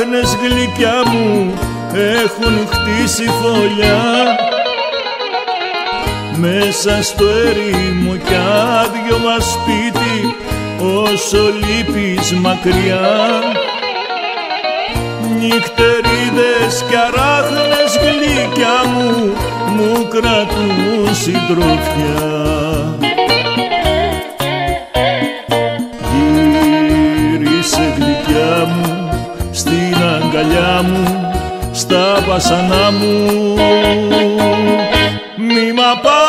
αράχνες γλυκιά μου έχουν χτίσει φωλιά μέσα στο ερήμο κι άδειο μας σπίτι όσο λείπεις μακριά. Νυχτερίδες κι αράχνες γλυκιά μου μου κρατούν συντροφιά. Γύρισε γλυκιά μου στην αγκαλιά μου, στα βασανά μου, μη μ' απαρνηθείς.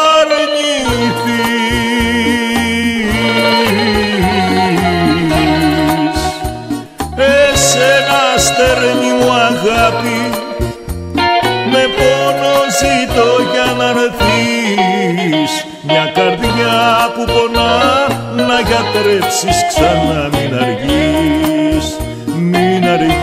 Εσένα στερνή μου αγάπη, με πόνο ζητώ για να έρθεις. Μια καρδιά που πονά να γιατρέψεις ξανά, μην αργείς, μην αργείς.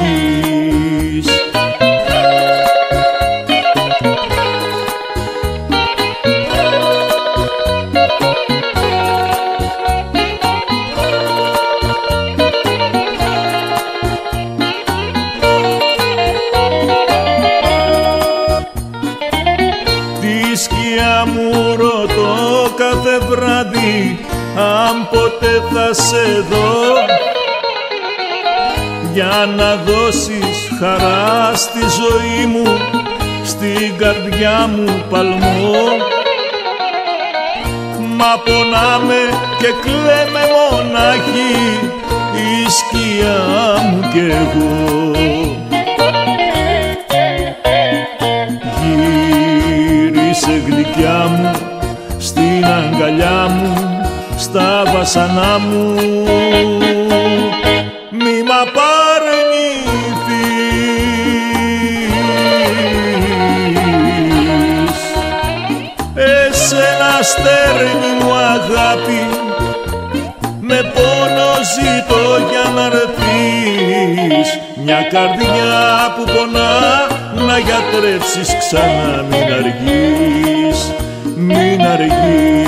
Τη σκιά μου ρωτώ κάθε βράδυ αν ποτέ θα σε δω, για να δώσεις χαρά στη ζωή μου, στην καρδιά μου παλμό. Μα πονάμε και κλαίμε μονάχοι, η σκιά μου κι εγώ. Γύρισε γλυκιά μου στην αγκαλιά μου, στα βασανά μου, μη μ' απαρνηθείς. Εσένα στέρνη μου αγάπη, με πόνο ζητώ για να έρθεις. Μια καρδιά που πονά να γιατρέψεις ξανά, μην αργείς, μην αργείς.